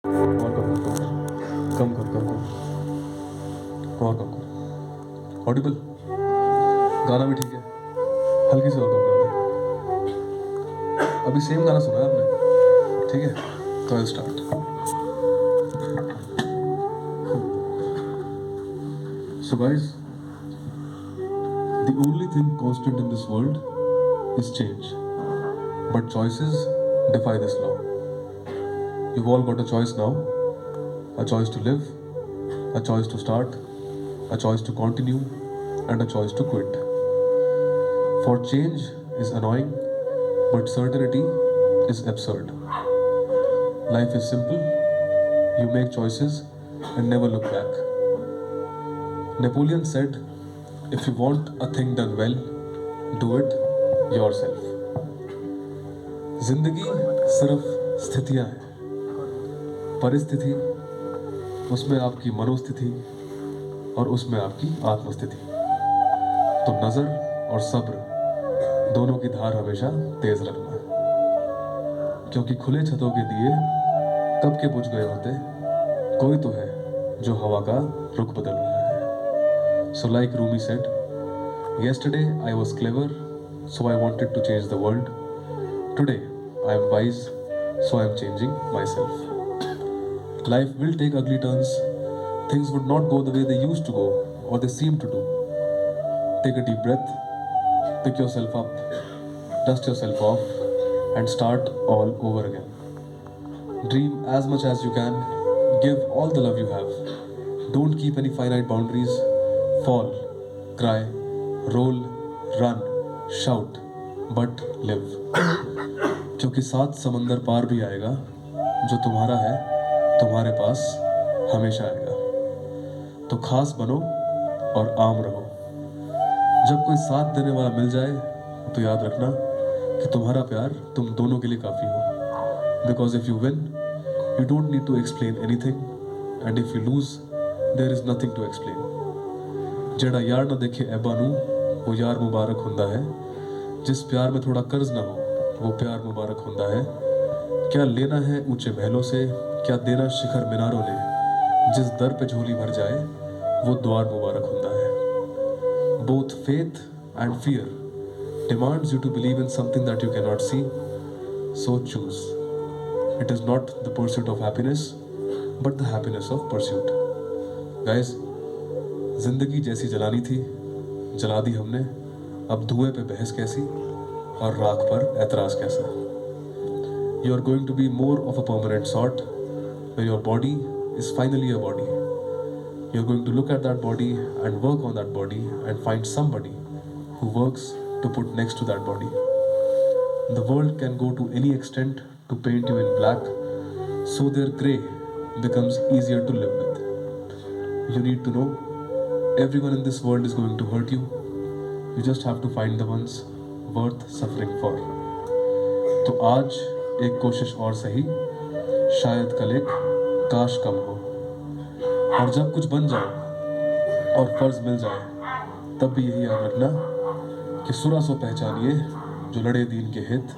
और कम कर, कम कर, और कम कर। ऑडिबल, गाना भी ठीक है, हल्की सी और कम कर दे। अभी सेम गाना सुना है आपने, ठीक है? तो I start. So guys, the only thing constant in this world is change, but choices defy this law. You've all got a choice now, a choice to live, a choice to start, a choice to continue, and a choice to quit. For change is annoying, but certainty is absurd. Life is simple, you make choices and never look back. Napoleon said, if you want a thing done well, do it yourself. जिंदगी सिर्फ स्थितियां हैं, परिस्थिति, उसमें आपकी मनोस्थिति और उसमें आपकी आत्मस्थिति। तो नजर और सब्र दोनों की धार हमेशा तेज रखना, क्योंकि खुले छतों के दिए कब के बुझ गए होते, कोई तो है जो हवा का रुख बदल रहा है। So like Rumi said, yesterday I was clever, so I wanted to change the world. Today I am wise, so I am changing myself. Life will take ugly turns. Things would not go the way they used to go or they seem to do. Take a deep breath, pick yourself up, dust yourself off, and start all over again. Dream as much as you can, give all the love you have. Don't keep any finite boundaries. Fall, cry, roll, run, shout, but live. क्योंकि 7 समंदर पार भी आएगा, जो तुम्हारा है तुम्हारे पास हमेशा आएगा। तो खास बनो और आम रहो। जब कोई साथ देने वाला मिल जाए तो याद रखना कि तुम्हारा प्यार तुम दोनों के लिए काफ़ी हो। Because if you win, you don't need to explain anything, and if you lose, there is nothing to explain. जेड़ा यार ना देखे ऐबा नू, वो यार मुबारक हुंदा है। जिस प्यार में थोड़ा कर्ज ना हो, वो प्यार मुबारक हुंदा है। क्या लेना है ऊंचे महलों से, क्या देना शिखर मीनारों ने, जिस दर पे झोली भर जाए वो द्वार मुबारक हुंदा है। Both faith and fear demands you to believe in something that you cannot see, so choose. It is not the pursuit of happiness, but the happiness of pursuit. Guys, जिंदगी जैसी जलानी थी जला दी हमने, अब धुएं पे बहस कैसी और राख पर ऐतराज कैसा। You are going to be more of a permanent sort, where your body is finally a body. You are going to look at that body and work on that body and find somebody who works to put next to that body. The world can go to any extent to paint you in black, so their grey becomes easier to live with. You need to know, everyone in this world is going to hurt you. You just have to find the ones worth suffering for. तो आज एक कोशिश और सही, शायद कल एक काश कम हो। और जब कुछ बन जाए और फर्ज मिल जाए, तब भी यही याद रखना कि सुरा सो पहचानिए जो लड़े दीन के हित,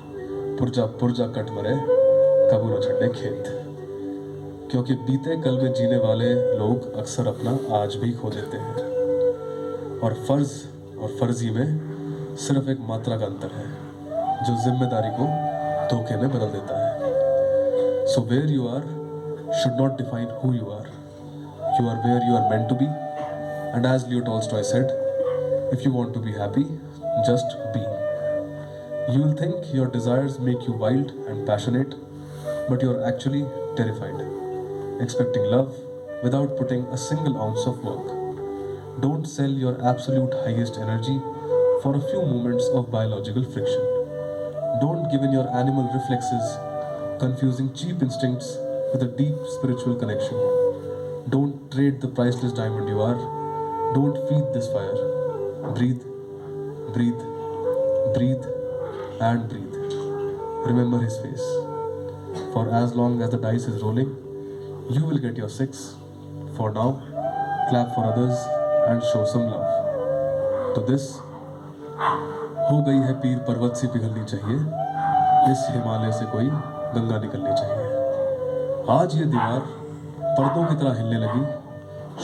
पुरजा पुरजा कट मरे कबू न छड़े खेत। क्योंकि बीते कल में जीने वाले लोग अक्सर अपना आज भी खो देते हैं, और फर्ज और फर्जी में सिर्फ एक मात्रा का अंतर है जो जिम्मेदारी को धोखे में बदल देता है। So where you are should not define who you are. You are where you are meant to be. And as Leo Tolstoy said, if you want to be happy, just be. You will think your desires make you wild and passionate, but you are actually terrified, expecting love without putting a single ounce of work. Don't sell your absolute highest energy for a few moments of biological friction. Don't give in your animal reflexes, confusing cheap instincts with a deep spiritual connection. Don't trade the priceless diamond you are. Don't feed this fire. Breathe, breathe, breathe, and breathe. Remember his face. For as long as the dice is rolling, you will get your 6. For now, clap for others and show some love. To this, हो गई है पीर पर्वत सी पिघलनी चाहिए, इस हिमालय से कोई गंगा निकलनी चाहिए। आज ये दीवार पर्दों की तरह हिलने लगी,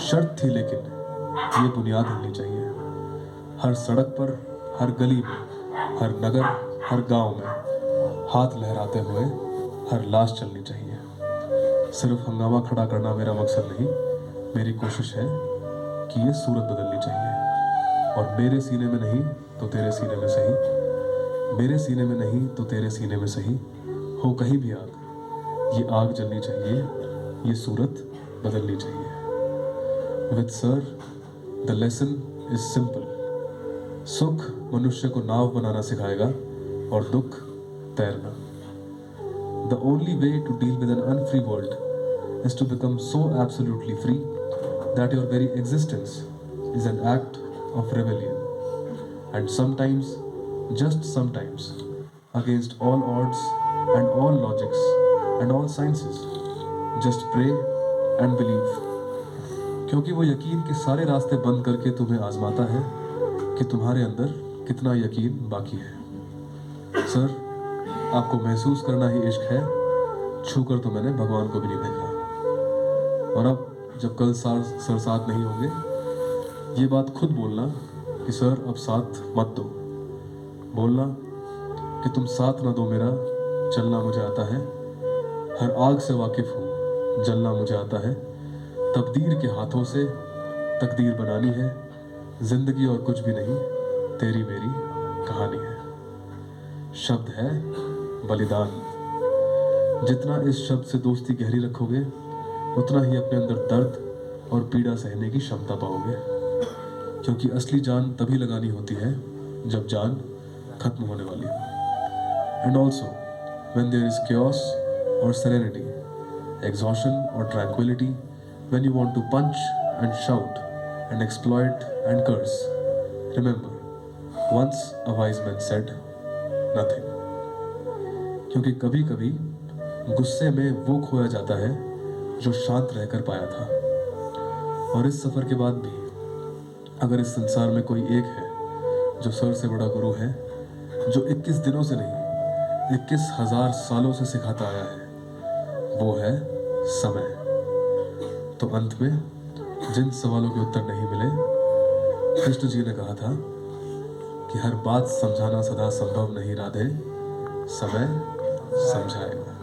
शर्त थी लेकिन ये बुनियाद हिलनी चाहिए। हर सड़क पर, हर गली में, हर नगर, हर गांव में हाथ लहराते हुए हर लाश चलनी चाहिए। सिर्फ हंगामा खड़ा करना मेरा मकसद नहीं, मेरी कोशिश है कि ये सूरत बदलनी चाहिए। और मेरे सीने में नहीं तो तेरे सीने में सही, मेरे सीने में नहीं तो तेरे सीने में सही, हो कहीं भी आग, ये आग जलनी चाहिए, ये सूरत बदलनी चाहिए। With sir the lesson is simple. सुख मनुष्य को नाव बनाना सिखाएगा और दुख तैरना। The only way to deal with an unfree world is to become so absolutely free that your very existence is an act of rebellion. And sometimes, just sometimes, against all odds and all logics and all sciences, just pray and believe, क्योंकि वो यकीन के सारे रास्ते बंद करके तुम्हें आजमाता है कि तुम्हारे अंदर कितना यकीन बाकी है। सर, आपको महसूस करना ही इश्क है, छूकर तो मैंने भगवान को भी नहीं देखा। और अब जब कल सर साथ नहीं होंगे, ये बात खुद बोलना कि सर अब साथ मत दो। बोलना कि तुम साथ ना दो मेरा, चलना मुझे आता है, हर आग से वाकिफ हूँ, जलना मुझे आता है। तकदीर के हाथों से तकदीर बनानी है, जिंदगी और कुछ भी नहीं, तेरी मेरी कहानी है। शब्द है बलिदान। जितना इस शब्द से दोस्ती गहरी रखोगे, उतना ही अपने अंदर दर्द और पीड़ा सहने की क्षमता पाओगे। क्योंकि असली जान तभी लगानी होती है जब जान खत्म होने वाली हो। And also when there is chaos or serenity, exhaustion or tranquility, when you want to punch and shout and exploit and curse, remember, once a wise man said nothing. क्योंकि कभी कभी गुस्से में वो खोया जाता है जो शांत रहकर पाया था। और इस सफर के बाद भी अगर इस संसार में कोई एक है जो सर से बड़ा गुरु है, जो 21 दिनों से नहीं 21,000 सालों से सिखाता आया है, वो है समय। तो अंत में जिन सवालों के उत्तर नहीं मिले, कृष्ण जी ने कहा था कि हर बात समझाना सदा संभव नहीं राधे, समय समझाएगा।